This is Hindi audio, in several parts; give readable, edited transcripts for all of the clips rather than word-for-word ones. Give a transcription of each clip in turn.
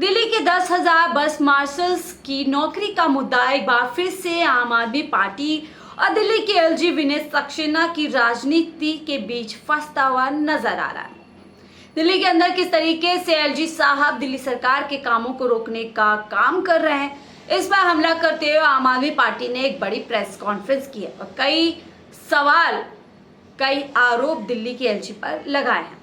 दिल्ली के 10,000 बस मार्शल्स की नौकरी का मुद्दा एक बार फिर से आम आदमी पार्टी और दिल्ली के एलजी विनय सक्सेना की राजनीति के बीच फंसता हुआ नजर आ रहा है। दिल्ली के अंदर किस तरीके से एलजी साहब दिल्ली सरकार के कामों को रोकने का काम कर रहे हैं, इस पर हमला करते हुए आम आदमी पार्टी ने एक बड़ी प्रेस कॉन्फ्रेंस की है और कई आरोप दिल्ली के एलजी पर लगाए हैं।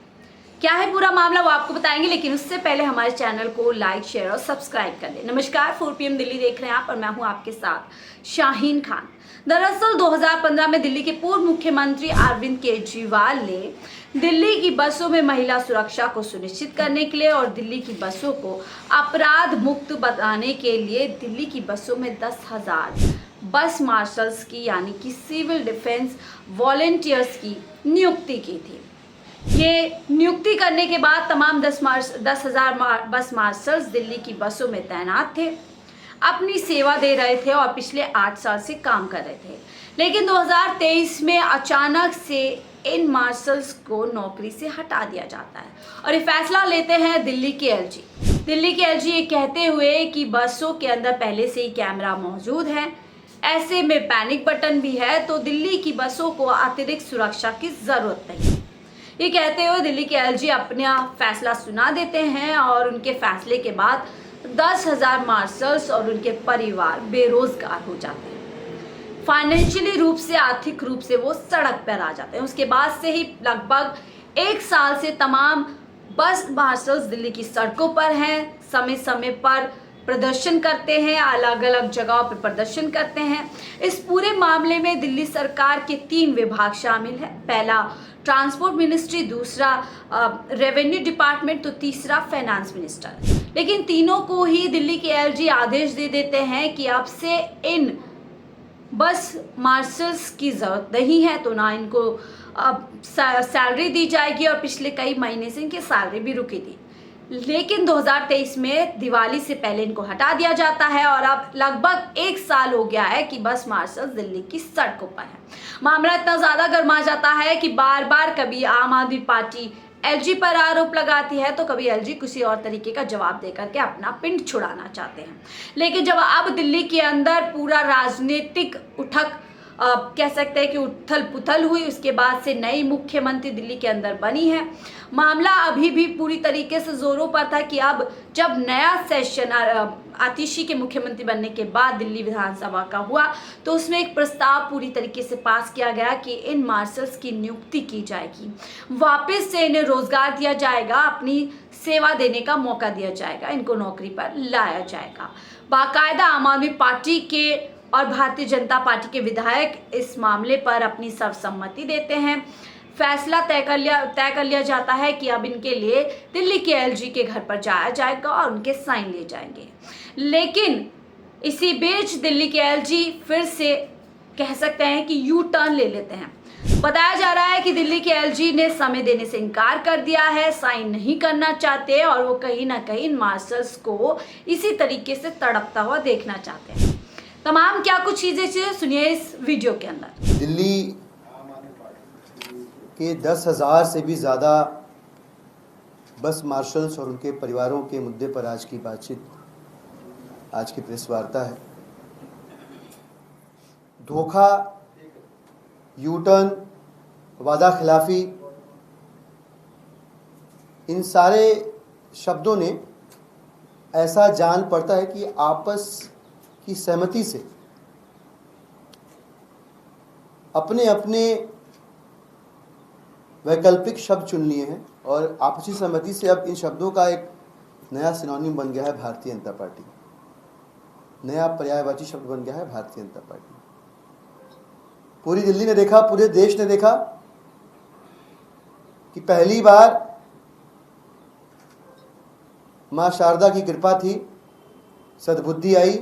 क्या है पूरा मामला वो आपको बताएंगे, लेकिन उससे पहले हमारे चैनल को लाइक, शेयर और सब्सक्राइब कर दें। नमस्कार, 4 PM दिल्ली देख रहे हैं आप और मैं हूं आपके साथ शाहीन खान। दरअसल 2015 में दिल्ली के पूर्व मुख्यमंत्री अरविंद केजरीवाल ने दिल्ली की बसों में महिला सुरक्षा को सुनिश्चित करने के लिए और दिल्ली की बसों को अपराध मुक्त बनाने के लिए दिल्ली की बसों में 10,000 बस मार्शल्स की यानी कि सिविल डिफेंस वॉलेंटियर्स की नियुक्ति की थी। ये नियुक्ति करने के बाद तमाम 10,000 बस मार्शल्स दिल्ली की बसों में तैनात थे, अपनी सेवा दे रहे थे और पिछले 8 साल से काम कर रहे थे। लेकिन 2023 में अचानक से इन मार्शल्स को नौकरी से हटा दिया जाता है और ये फैसला लेते हैं दिल्ली के एलजी ये कहते हुए कि बसों के अंदर पहले से ही कैमरा मौजूद है, ऐसे में पैनिक बटन भी है, तो दिल्ली की बसों को अतिरिक्त सुरक्षा की जरूरत नहीं। ये कहते हुए दिल्ली के एलजी अपना फैसला सुना देते हैं और उनके फैसले के बाद 10,000 मार्शल्स और उनके परिवार बेरोजगार हो जाते हैं। फाइनेंशियली रूप से, आर्थिक रूप से वो सड़क पर आ जाते हैं। उसके बाद से ही लगभग 1 साल से तमाम बस मार्शल्स दिल्ली की सड़कों पर हैं, समय समय पर प्रदर्शन करते हैं, अलग अलग जगहों पर प्रदर्शन करते हैं। इस पूरे मामले में दिल्ली सरकार के 3 विभाग शामिल हैं। पहला ट्रांसपोर्ट मिनिस्ट्री, दूसरा रेवेन्यू डिपार्टमेंट, तो तीसरा फाइनेंस मिनिस्टर। लेकिन तीनों को ही दिल्ली के एलजी आदेश दे देते हैं कि अब से इन बस मार्शल्स की जरूरत नहीं है, तो ना इनको अब सैलरी दी जाएगी और पिछले कई महीने से इनकी सैलरी भी रुकी थी। लेकिन 2023 में दिवाली से पहले इनको हटा दिया जाता है और अब लगभग 1 साल हो गया है कि बस मार्शल दिल्ली की सड़कों पर है। मामला इतना ज्यादा गर्मा जाता है कि बार बार कभी आम आदमी पार्टी एलजी पर आरोप लगाती है तो कभी एलजी किसी और तरीके का जवाब देकर के अपना पिंड छुड़ाना चाहते हैं। लेकिन जब अब दिल्ली के अंदर पूरा राजनीतिक उठक कह सकते हैं कि उथल पुथल हुई, उसके बाद से नई मुख्यमंत्री दिल्ली के अंदर बनी है, मामला अभी भी पूरी तरीके से जोरों पर था कि अब जब नया सेशन आतिशी के मुख्यमंत्री बनने के बाद दिल्ली विधानसभा का हुआ तो उसमें एक प्रस्ताव पूरी तरीके से पास किया गया कि इन मार्शल्स की नियुक्ति की जाएगी, वापस से इन्हें रोजगार दिया जाएगा, अपनी सेवा देने का मौका दिया जाएगा, इनको नौकरी पर लाया जाएगा। बाकायदा आम आदमी पार्टी के और भारतीय जनता पार्टी के विधायक इस मामले पर अपनी सर्वसम्मति देते हैं। फैसला तय कर लिया जाता है कि अब इनके लिए दिल्ली के एलजी के घर पर जाया जाएगा और उनके साइन लिए जाएंगे। लेकिन इसी बीच दिल्ली के एलजी फिर से कह सकते हैं कि यू टर्न ले लेते हैं। बताया जा रहा है कि दिल्ली के एलजी ने समय देने से इनकार कर दिया है, साइन नहीं करना चाहते और वो कहीं ना कहीं इन मार्शल्स को इसी तरीके से तड़पता हुआ देखना चाहते हैं। तमाम क्या कुछ चीजें सुनिए इस वीडियो के अंदर। दिल्ली के 10,000 से भी ज़्यादा बस मार्शल्स और उनके परिवारों के मुद्दे पर आज की बातचीत, आज की प्रेस वार्ता है। धोखा, यूटर्न, वादा खिलाफी, इन सारे शब्दों ने ऐसा जान पड़ता है कि आपस की सहमति से अपने अपने वैकल्पिक शब्द चुन लिए हैं और आपसी सहमति से अब इन शब्दों का एक नया सिनोनिम बन गया है भारतीय जनता पार्टी, नया पर्यायवाची शब्द बन गया है भारतीय जनता पार्टी। पूरी दिल्ली ने देखा, पूरे देश ने देखा कि पहली बार मां शारदा की कृपा थी, सद्बुद्धि आई,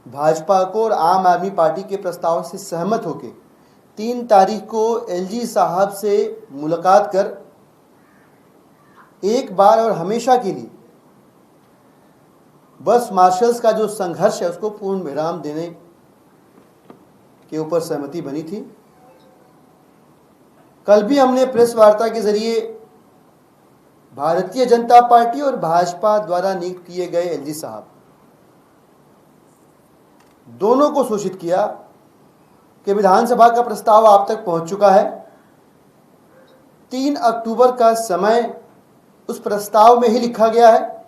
भाजपा को और आम आदमी पार्टी के प्रस्ताव से सहमत होकर 3 तारीख को एलजी साहब से मुलाकात कर एक बार और हमेशा के लिए बस मार्शल्स का जो संघर्ष है उसको पूर्ण विराम देने के ऊपर सहमति बनी थी। कल भी हमने प्रेस वार्ता के जरिए भारतीय जनता पार्टी और भाजपा द्वारा नियुक्त किए गए एलजी साहब दोनों को सूचित किया कि विधानसभा का प्रस्ताव आप तक पहुंच चुका है। 3 अक्टूबर का समय उस प्रस्ताव में ही लिखा गया है,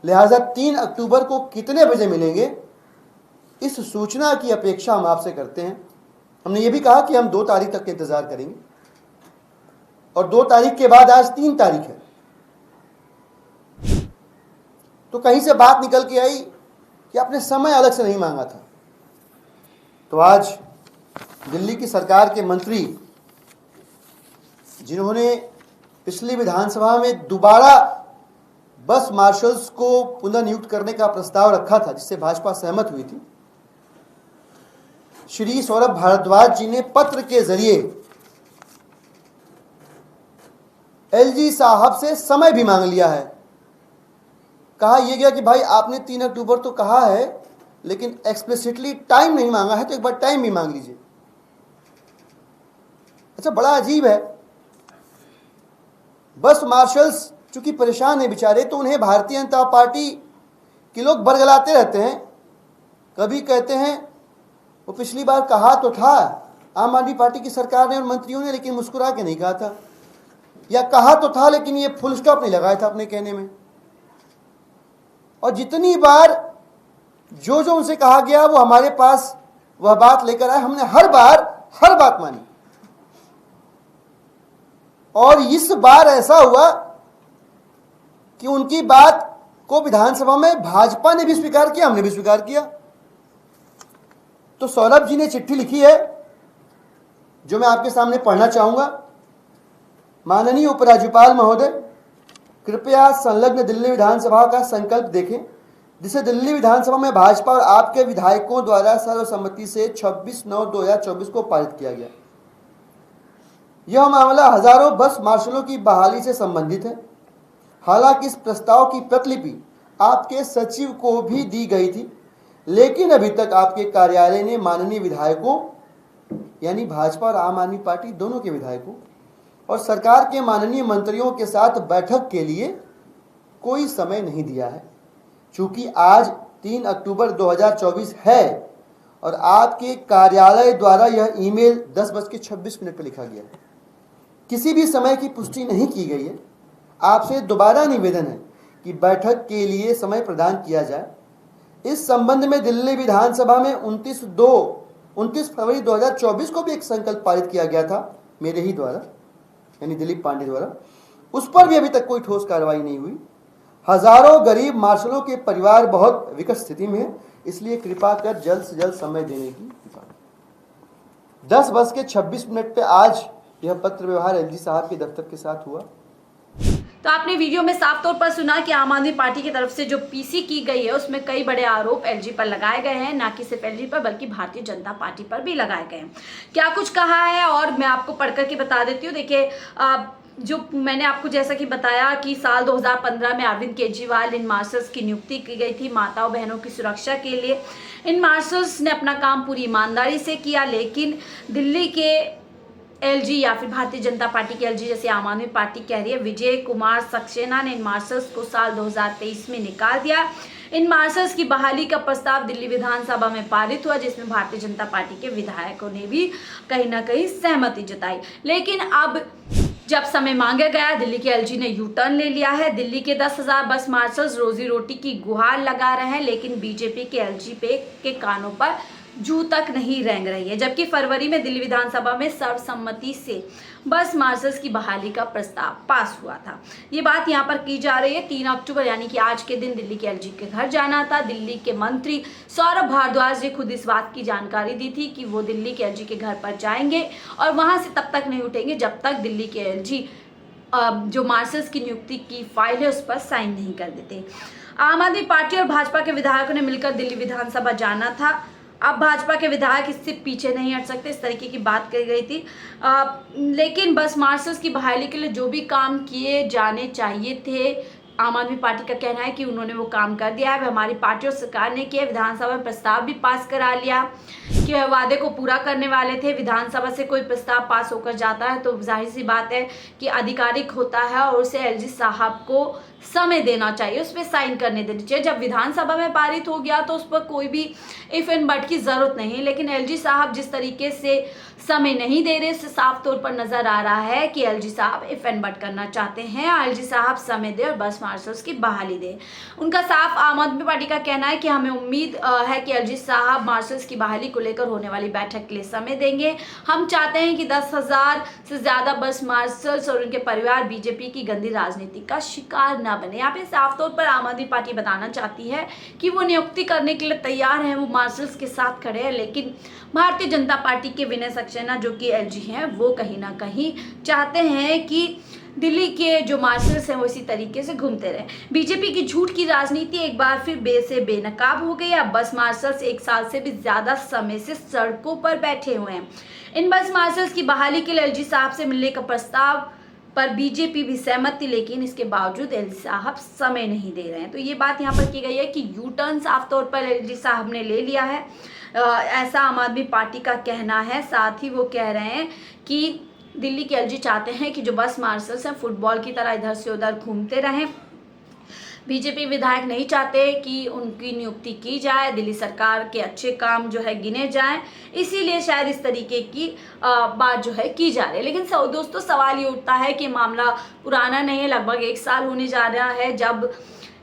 लिहाजा 3 अक्टूबर को कितने बजे मिलेंगे इस सूचना की अपेक्षा हम आपसे करते हैं। हमने ये भी कहा कि हम 2 तारीख तक इंतजार करेंगे और 2 तारीख के बाद आज 3 तारीख है, तो कहीं से बात निकल के आई कि आपने समय अलग से नहीं मांगा था। तो आज दिल्ली की सरकार के मंत्री जिन्होंने पिछली विधानसभा में दोबारा बस मार्शल्स को पुनर्नियुक्त करने का प्रस्ताव रखा था, जिससे भाजपा सहमत हुई थी, श्री सौरभ भारद्वाज जी ने पत्र के जरिए एलजी साहब से समय भी मांग लिया है। कहा यह गया कि भाई आपने 3 अक्टूबर तो कहा है, लेकिन एक्सप्लिसिटली टाइम नहीं मांगा है, तो एक बार टाइम भी मांग लीजिए। अच्छा, बड़ा अजीब है, बस मार्शल्स चूंकि परेशान है बेचारे, तो उन्हें भारतीय जनता पार्टी के लोग बरगलाते रहते हैं। कभी कहते हैं वो पिछली बार कहा तो था आम आदमी पार्टी की सरकार ने और मंत्रियों ने, लेकिन मुस्कुरा के नहीं कहा था, या कहा तो था लेकिन ये फुल स्टॉप नहीं लगाया था अपने कहने में। और जितनी बार जो जो उनसे कहा गया वो हमारे पास वह बात लेकर आए, हमने हर बात मानी। और इस बार ऐसा हुआ कि उनकी बात को विधानसभा में भाजपा ने भी स्वीकार किया, हमने भी स्वीकार किया। तो सौरभ जी ने चिट्ठी लिखी है जो मैं आपके सामने पढ़ना चाहूंगा। माननीय उपराज्यपाल महोदय, कृपया संलग्न दिल्ली विधानसभा का संकल्प देखें, जिसे दिल्ली विधानसभा में भाजपा और आपके विधायकों द्वारा सर्वसम्मति से 26/9/2024 को पारित किया गया। यह मामला हजारों बस मार्शलों की बहाली से संबंधित है। हालांकि इस प्रस्ताव की प्रतिलिपि आपके सचिव को भी दी गई थी, लेकिन अभी तक आपके कार्यालय ने माननीय विधायकों, यानी भाजपा और आम आदमी पार्टी दोनों के विधायकों और सरकार के माननीय मंत्रियों के साथ बैठक के लिए कोई समय नहीं दिया है। चूंकि आज 3 अक्टूबर 2024 है और आपके कार्यालय द्वारा यह ईमेल 10:26 पर लिखा गया है, किसी भी समय की पुष्टि नहीं की गई है। आपसे दोबारा निवेदन है कि बैठक के लिए समय प्रदान किया जाए। इस संबंध में दिल्ली विधानसभा में 29 फरवरी 2024 को भी एक संकल्प पारित किया गया था, मेरे ही द्वारा, यानी दिलीप पांडे द्वारा। उस पर भी अभी तक कोई ठोस कार्रवाई नहीं हुई। हजारों गरीब मार्शलों के परिवार बहुत विकट स्थिति में है, इसलिए कृपा कर जल्द से जल्द समय देने की कृपा। 10:26 पे आज यह पत्र व्यवहार एलजी साहब के दफ्तर के साथ हुआ। तो आपने वीडियो में साफ तौर पर सुना कि आम आदमी पार्टी की तरफ से जो पीसी की गई है उसमें कई बड़े आरोप एलजी पर लगाए गए हैं, ना कि सिर्फ एलजी पर बल्कि भारतीय जनता पार्टी पर भी लगाए गए हैं। क्या कुछ कहा है और मैं आपको पढ़कर के बता देती हूँ। देखिए, जो मैंने आपको जैसा कि बताया कि साल 2015 में अरविंद केजरीवाल इन मार्शल्स की नियुक्ति की गई थी माताओं बहनों की सुरक्षा के लिए। इन मार्शल्स ने अपना काम पूरी ईमानदारी से किया, लेकिन दिल्ली के एलजी या फिर भारतीय जनता पार्टी के एलजी, जैसे आम आदमी पार्टी कह रही है, विजय कुमार सक्सेना ने इन मार्शल्स को साल 2023 में निकाल दिया। इन मार्शल्स की बहाली का प्रस्ताव दिल्ली विधानसभा में पारित हुआ, जिसमें भारतीय जनता पार्टी के विधायकों ने भी कहीं ना कहीं सहमति जताई। लेकिन अब जब समय मांगा गया, दिल्ली के एलजी ने यू टर्न ले लिया है। दिल्ली के 10,000 बस मार्शल्स रोजी रोटी की गुहार लगा रहे हैं, लेकिन बीजेपी के एलजी के कानों पर जू तक नहीं रेंग रही है। जबकि फरवरी में दिल्ली विधानसभा में सर्वसम्मति से बस मार्शल्स की बहाली का प्रस्ताव पास हुआ था। ये बात यहाँ पर की जा रही है। 3 अक्टूबर यानी कि आज के दिन दिल्ली के एलजी के घर जाना था। दिल्ली के मंत्री सौरभ भारद्वाज ने खुद इस बात की जानकारी दी थी कि वो दिल्ली के एलजी के घर पर जाएंगे और वहां से तब तक नहीं उठेंगे जब तक दिल्ली के एलजी जो मार्शल्स की नियुक्ति की फाइल है उस पर साइन नहीं कर देते। आम आदमी पार्टी और भाजपा के विधायकों ने मिलकर दिल्ली विधानसभा जाना था। अब भाजपा के विधायक इससे पीछे नहीं हट सकते, इस तरीके की बात कही गई थी। लेकिन बस मार्शल्स की बहाली के लिए जो भी काम किए जाने चाहिए थे आम आदमी पार्टी का कहना है कि उन्होंने वो काम कर दिया है, हमारी पार्टी और सरकार ने किया। विधानसभा में प्रस्ताव भी पास करा लिया कि वह वादे को पूरा करने वाले थे। विधानसभा से कोई प्रस्ताव पास होकर जाता है तो जाहिर सी बात है कि आधिकारिक होता है और उसे एलजी साहब को समय देना चाहिए, उस पर साइन करने देनी चाहिए। जब विधानसभा में पारित हो गया तो उस पर कोई भी इफ एंड बट की जरूरत नहीं, लेकिन एलजी साहब जिस तरीके से समय नहीं दे रहे उससे साफ तौर पर नजर आ रहा है कि एलजी साहब इफ एंड बट करना चाहते हैं। एलजी साहब समय दे और बस मार्शल्स की बहाली दे। उनका साफ आम आदमी पार्टी का कहना है कि हमें उम्मीद है कि एलजी साहब मार्शल्स की बहाली को लेकर होने वाली बैठक के लिए समय देंगे। हम चाहते हैं कि 10,000 से ज्यादा बस मार्शल्स और उनके परिवार बीजेपी की गंदी राजनीति का शिकार न बने। यहाँ पे साफ तौर पर आम आदमी पार्टी बताना चाहती है कि वो नियुक्ति करने के लिए तैयार है, वो मार्शल्स के साथ खड़े हैं, लेकिन भारतीय जनता पार्टी के विनय सक्सेना जो कि एलजी हैं वो कहीं ना कहीं चाहते हैं कि दिल्ली के जो मार्शल्स हैं वो इसी तरीके से घूमते रहे। बीजेपी की झूठ की राजनीति एक बार फिर बेनकाब हो गई। अब बस मार्शल्स 1 साल से भी ज्यादा समय से सड़कों पर बैठे हुए हैं। इन बस मार्शल्स की बहाली के लिए एलजी साहब से मिलने का प्रस्ताव पर बीजेपी भी सहमत थी, लेकिन इसके बावजूद एलजी साहब समय नहीं दे रहे हैं। तो ये बात यहाँ पर की गई है कि यू टर्न साफ तौर पर एलजी साहब ने ले लिया है, ऐसा आम आदमी पार्टी का कहना है। साथ ही वो कह रहे हैं कि दिल्ली के एलजी चाहते हैं कि जो बस मार्शल्स हैं फुटबॉल की तरह इधर से उधर घूमते रहें। बीजेपी विधायक नहीं चाहते कि उनकी नियुक्ति की जाए, दिल्ली सरकार के अच्छे काम जो है गिने जाएं, इसीलिए शायद इस तरीके की बात जो है की जा रही है। लेकिन दोस्तों सवाल ये उठता है कि मामला पुराना नहीं है, लगभग 1 साल होने जा रहा है जब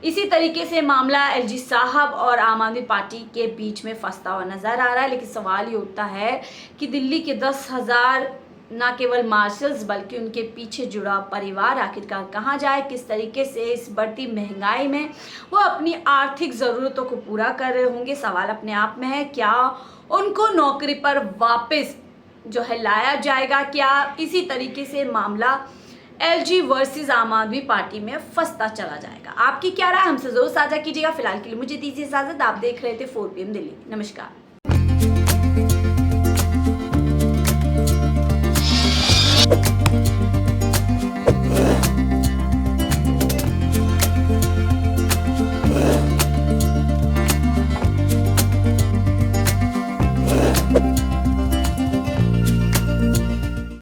इसी तरीके से मामला एलजी साहब और आम आदमी पार्टी के बीच में फंसता हुआ नजर आ रहा है। लेकिन सवाल ये उठता है कि दिल्ली के 10,000 न केवल मार्शल्स बल्कि उनके पीछे जुड़ा परिवार आखिरकार कहाँ जाए, किस तरीके से इस बढ़ती महंगाई में वो अपनी आर्थिक ज़रूरतों को पूरा कर रहे होंगे। सवाल अपने आप में है, क्या उनको नौकरी पर वापस जो है लाया जाएगा, क्या इसी तरीके से मामला एलजी वर्सेस आम आदमी पार्टी में फंसता चला जाएगा। आपकी क्या राय हमसे जरूर साझा कीजिएगा। फिलहाल के लिए मुझे दीजिए इजाजत। आप देख रहे थे 4 PM दिल्ली। नमस्कार।